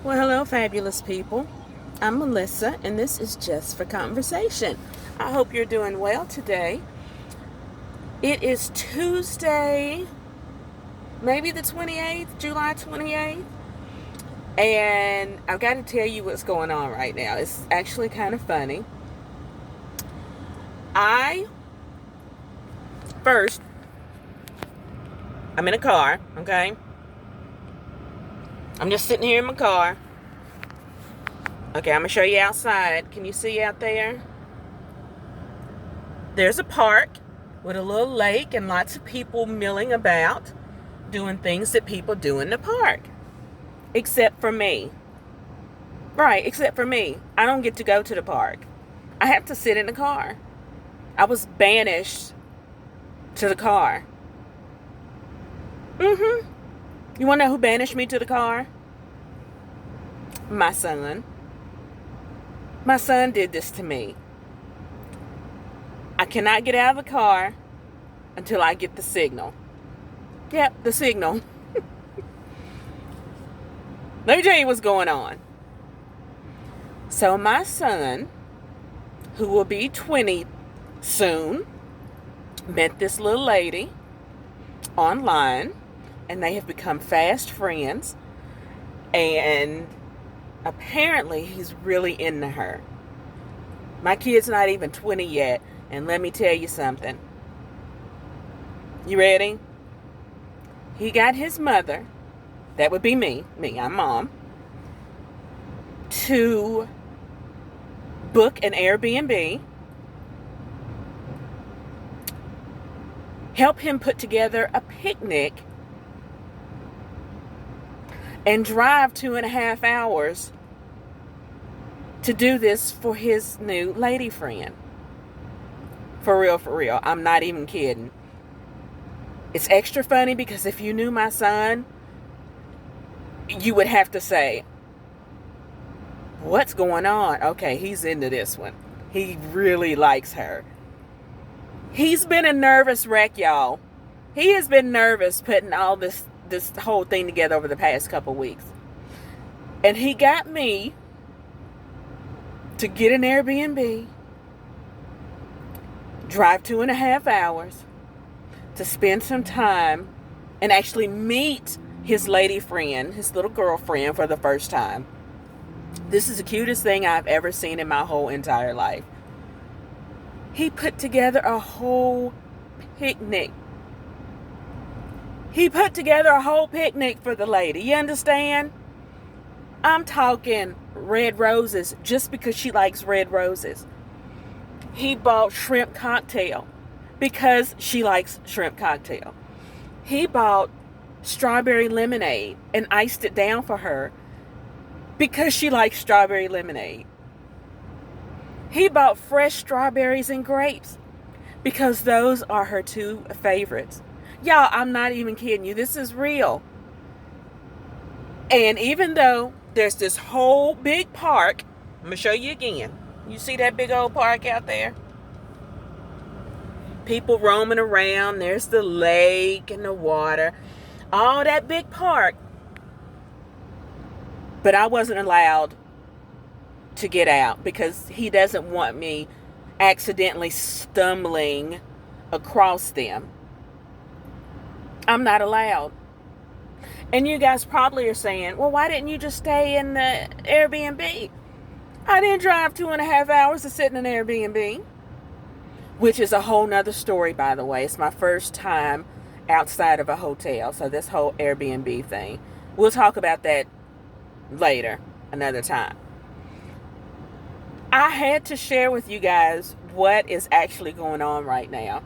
Well, hello, fabulous people. I'm Melissa, and this is Just for Conversation. I hope you're doing well today. It is Tuesday, maybe the 28th, July 28th, and I've got to tell you what's going on right now. It's actually kind of funny. I, first, I'm in a car, okay? I'm just sitting here in my car. Okay, I'm going to show you outside. Can you see out there? There's a park with a little lake and lots of people milling about doing things that people do in the park. Except for me. Right, except for me. I don't get to go to the park. I have to sit in the car. I was banished to the car. Mm-hmm. You want to know who banished me to the car? My son. My son did this to me. I cannot get out of the car until I get the signal. Yep, the signal. Let me tell you what's going on. So my son, who will be 20 soon, met this little lady online, and they have become fast friends, and apparently he's really into her. My kid's not even 20 yet, and let me tell you something. You ready? He got his mother, that would be me, I'm mom, to book an Airbnb, help him put together a picnic, and drive 2.5 hours to do this for his new lady friend. For real. I'm not even kidding. It's extra funny because if you knew my son, you would have to say, what's going on? Okay, he's into this one. He really likes her. He's been a nervous wreck, y'all. He has been nervous putting all this whole thing together over the past couple weeks. And he got me to get an Airbnb, drive 2.5 hours to spend some time and actually meet his lady friend, his little girlfriend, for the first time. This is the cutest thing I've ever seen in my whole entire life. He put together a whole picnic. He put together a whole picnic for the lady. You understand? I'm talking red roses just because she likes red roses. He bought shrimp cocktail because she likes shrimp cocktail. He bought strawberry lemonade and iced it down for her because she likes strawberry lemonade. He bought fresh strawberries and grapes because those are her two favorites. Y'all, I'm not even kidding you. This is real. And even though there's this whole big park, I'm going to show you again. You see that big old park out there? People roaming around. There's the lake and the water. All that big park. But I wasn't allowed to get out because he doesn't want me accidentally stumbling across them. I'm not allowed. And you guys probably are saying, well, why didn't you just stay in the Airbnb? I didn't drive 2.5 hours to sit in an Airbnb. Which is a whole nother story, by the way. It's my first time outside of a hotel. So this whole Airbnb thing. We'll talk about that later, another time. I had to share with you guys what is actually going on right now.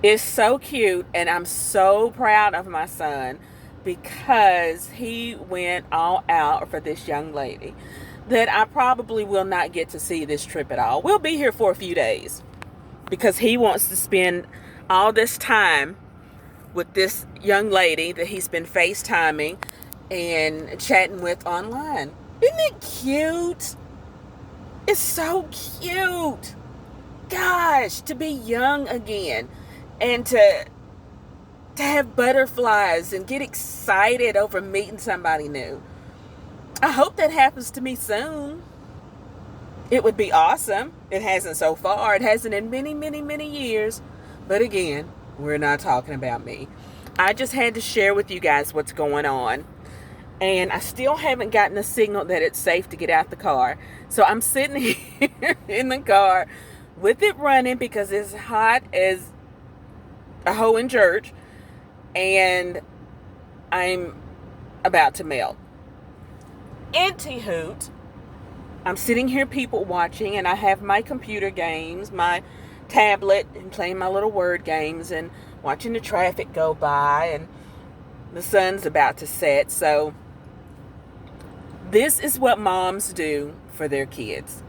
It's so cute, and I'm so proud of my son because he went all out for this young lady that I probably will not get to see this trip at all. We'll be here for a few days because he wants to spend all this time with this young lady that he's been FaceTiming and chatting with online. Isn't it cute? It's so cute. Gosh, to be young again and to have butterflies and get excited over meeting somebody new. I hope that happens to me soon. It would be awesome. It hasn't so far. It hasn't in many, many, many years. But again, we're not talking about me. I just had to share with you guys what's going on. And I still haven't gotten a signal that it's safe to get out the car. So I'm sitting here in the car with it running because it's hot as a hoe in church. And I'm about to melt. Anti-hoot. I'm sitting here people watching, and I have my computer games, my tablet, and playing my little word games and watching the traffic go by, and the sun's about to set. So this is what moms do for their kids.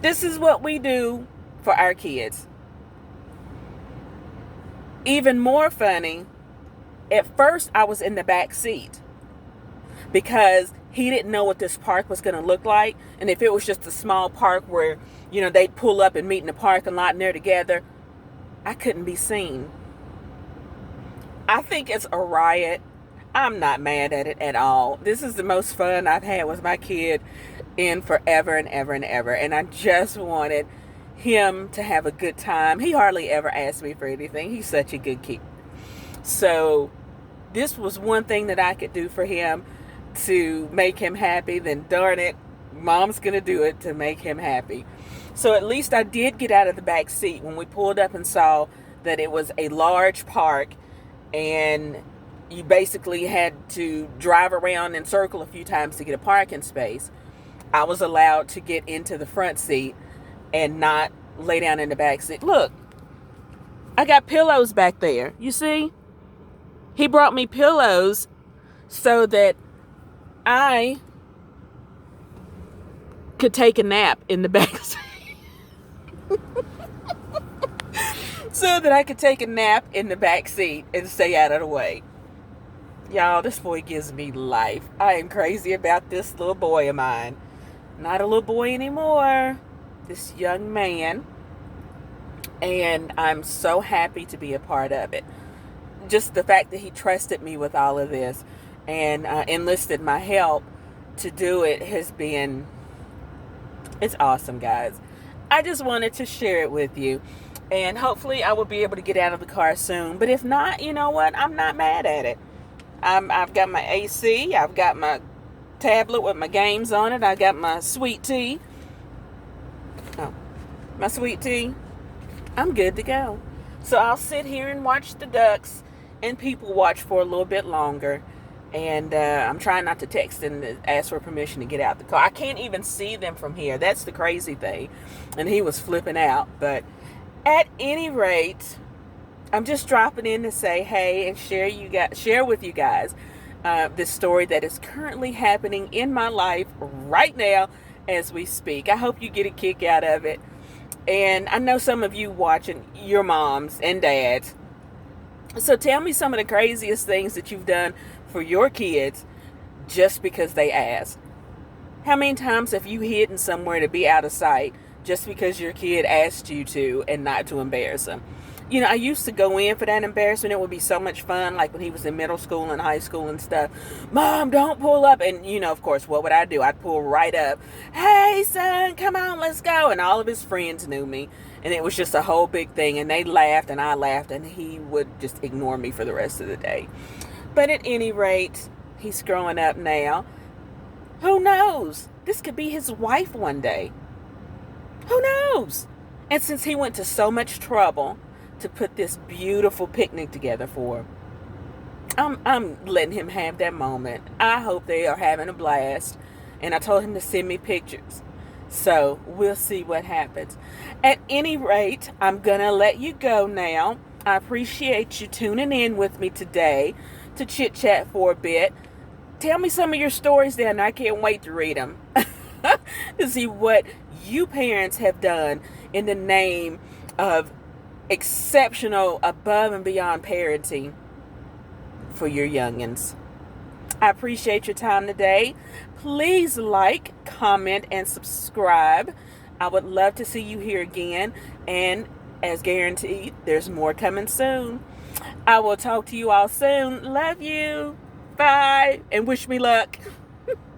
This is what we do for our kids. Even more funny, at first I was in the back seat because he didn't know what this park was going to look like. And if it was just a small park where, they'd pull up and meet in the parking lot and they're together, I couldn't be seen. I think it's a riot. I'm not mad at it at all. This is the most fun I've had with my kid in forever and ever and ever. And I just wanted him to have a good time. He hardly ever asks me for anything. He's such a good kid. So this was one thing that I could do for him to make him happy. Then darn it, mom's gonna do it to make him happy. So at least I did get out of the back seat when we pulled up and saw that it was a large park, and you basically had to drive around and circle a few times to get a parking space. I was allowed to get into the front seat and not lay down in the back seat. Look, I got pillows back there. You see? He brought me pillows so that I could take a nap in the back seat. So that I could take a nap in the back seat and stay out of the way. Y'all, this boy gives me life. I am crazy about this little boy of mine. Not a little boy anymore. This young man. And I'm so happy to be a part of it. Just the fact that he trusted me with all of this and enlisted my help to do it has been, it's awesome, guys. I just wanted to share it with you. And hopefully I will be able to get out of the car soon. But if not, you know what? I'm not mad at it. I've got my AC. I've got my tablet with my games on it. I got my sweet tea. Oh, my sweet tea. I'm good to go. So I'll sit here and watch the ducks and people watch for a little bit longer. And I'm trying not to text and ask for permission to get out the car. I can't even see them from here. That's the crazy thing. And he was flipping out. But at any rate, I'm just dropping in to say hey and share with you guys this story that is currently happening in my life right now as we speak. I hope you get a kick out of it. And I know some of you watching, your moms and dads. So tell me some of the craziest things that you've done for your kids just because they asked. How many times have you hidden somewhere to be out of sight just because your kid asked you to and not to embarrass them? I used to go in for that embarrassment. It would be so much fun, like when he was in middle school and high school and stuff. Mom, don't pull up. And, of course, what would I do? I'd pull right up. Hey, son, come on, let's go. And all of his friends knew me. And it was just a whole big thing. And they laughed and I laughed. And he would just ignore me for the rest of the day. But at any rate, he's growing up now. Who knows? This could be his wife one day. Who knows? And since he went to so much trouble to put this beautiful picnic together for him, I'm letting him have that moment. I hope they are having a blast. And I told him to send me pictures. So we'll see what happens. At any rate, I'm going to let you go now. I appreciate you tuning in with me today to chit chat for a bit. Tell me some of your stories there, and I can't wait to read them. To see what you parents have done in the name of exceptional, above and beyond parenting for your youngins. I appreciate your time today. Please like, comment, and subscribe. I would love to see you here again. And as guaranteed, there's more coming soon. I will talk to you all soon. Love you. Bye. And wish me luck.